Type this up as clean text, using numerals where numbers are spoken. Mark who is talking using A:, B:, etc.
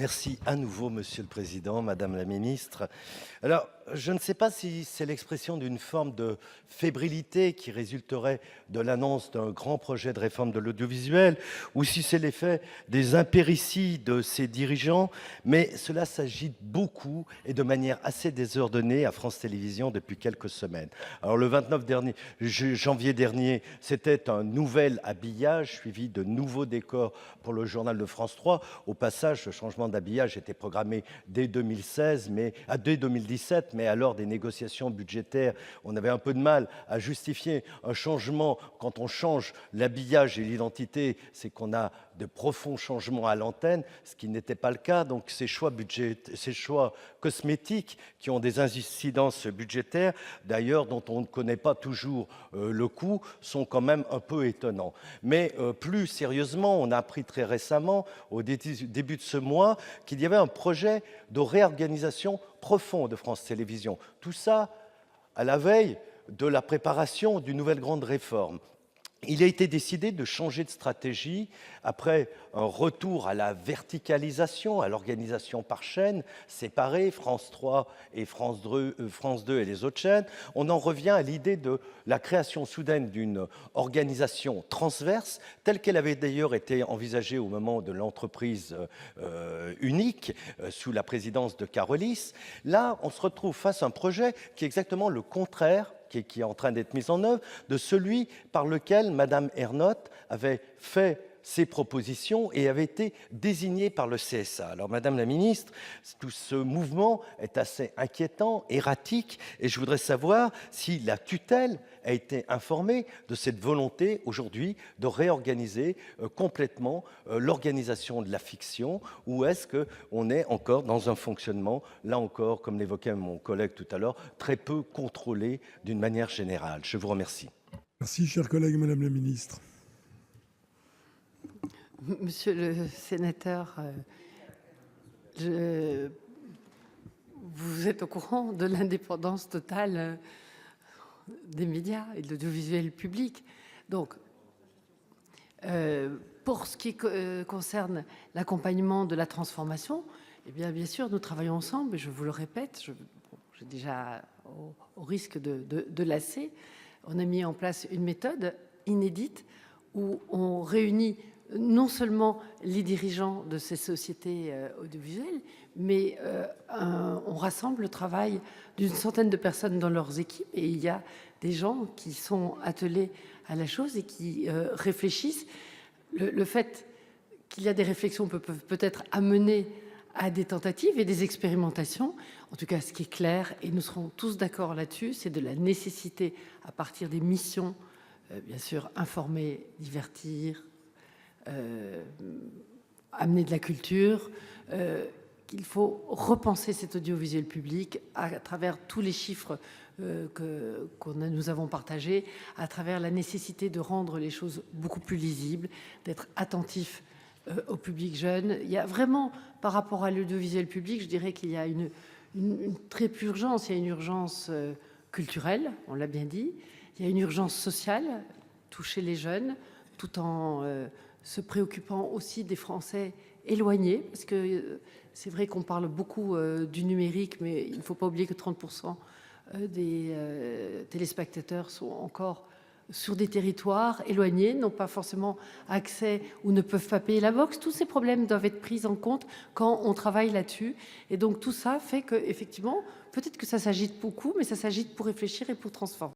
A: Merci à nouveau, Monsieur le Président, Madame la Ministre. Alors, je ne sais pas si c'est l'expression d'une forme de fébrilité qui résulterait de l'annonce d'un grand projet de réforme de l'audiovisuel, ou si c'est l'effet des impérities de ses dirigeants, mais cela s'agite beaucoup et de manière assez désordonnée à France Télévisions depuis quelques semaines. Alors, le 29 janvier dernier, c'était un nouvel habillage suivi de nouveaux décors pour le journal de France 3. Au passage, ce changement d'habillage était programmé dès 2017, mais alors des négociations budgétaires, on avait un peu de mal à justifier un changement. Quand on change l'habillage et l'identité, c'est qu'on a de profonds changements à l'antenne, ce qui n'était pas le cas. Donc ces choix cosmétiques qui ont des incidences budgétaires, d'ailleurs dont on ne connaît pas toujours le coût, sont quand même un peu étonnants. Mais plus sérieusement, on a appris très récemment, au début de ce mois, qu'il y avait un projet de réorganisation profond de France Télévisions. Tout ça à la veille de la préparation d'une nouvelle grande réforme. Il a été décidé de changer de stratégie après un retour à la verticalisation, à l'organisation par chaîne, séparée, France 3 et France 2 et les autres chaînes. On en revient à l'idée de la création soudaine d'une organisation transverse, telle qu'elle avait d'ailleurs été envisagée au moment de l'entreprise unique, sous la présidence de Carolis. Là, on se retrouve face à un projet qui est exactement le contraire, qui est en train d'être mis en œuvre, de celui par lequel Mme Ernotte avait fait ses propositions et avait été désignée par le CSA. Alors, Madame la Ministre, tout ce mouvement est assez inquiétant, erratique, et je voudrais savoir si la tutelle a été informée de cette volonté aujourd'hui de réorganiser complètement l'organisation de la fiction, ou est-ce qu'on est encore dans un fonctionnement, là encore, comme l'évoquait mon collègue tout à l'heure, très peu contrôlé d'une manière générale. Je vous remercie.
B: Merci, cher collègue. Madame la Ministre.
C: Monsieur le sénateur, vous êtes au courant de l'indépendance totale des médias et de l'audiovisuel public. Donc, pour ce qui concerne l'accompagnement de la transformation, eh bien sûr, nous travaillons ensemble, et je vous le répète, j'ai déjà, au risque de lasser, on a mis en place une méthode inédite où on réunit non seulement les dirigeants de ces sociétés audiovisuelles, mais on rassemble le travail d'une centaine de personnes dans leurs équipes, et il y a des gens qui sont attelés à la chose et qui réfléchissent. Le fait qu'il y a des réflexions peut peut-être amener à des tentatives et des expérimentations. En tout cas, ce qui est clair, et nous serons tous d'accord là-dessus, c'est de la nécessité, à partir des missions, bien sûr, informer, divertir, amener de la culture, qu'il faut repenser cet audiovisuel public à travers tous les chiffres que nous avons partagés, à travers la nécessité de rendre les choses beaucoup plus lisibles, d'être attentif au public jeune. Il y a vraiment, par rapport à l'audiovisuel public, je dirais qu'il y a une triple urgence. Il y a une urgence culturelle, on l'a bien dit. Il y a une urgence sociale, toucher les jeunes, tout en se préoccupant aussi des Français éloignés, parce que c'est vrai qu'on parle beaucoup du numérique, mais il ne faut pas oublier que 30% des téléspectateurs sont encore sur des territoires éloignés, n'ont pas forcément accès ou ne peuvent pas payer la box. Tous ces problèmes doivent être pris en compte quand on travaille là-dessus. Et donc tout ça fait qu'effectivement, peut-être que ça s'agite beaucoup, mais ça s'agite pour réfléchir et pour transformer.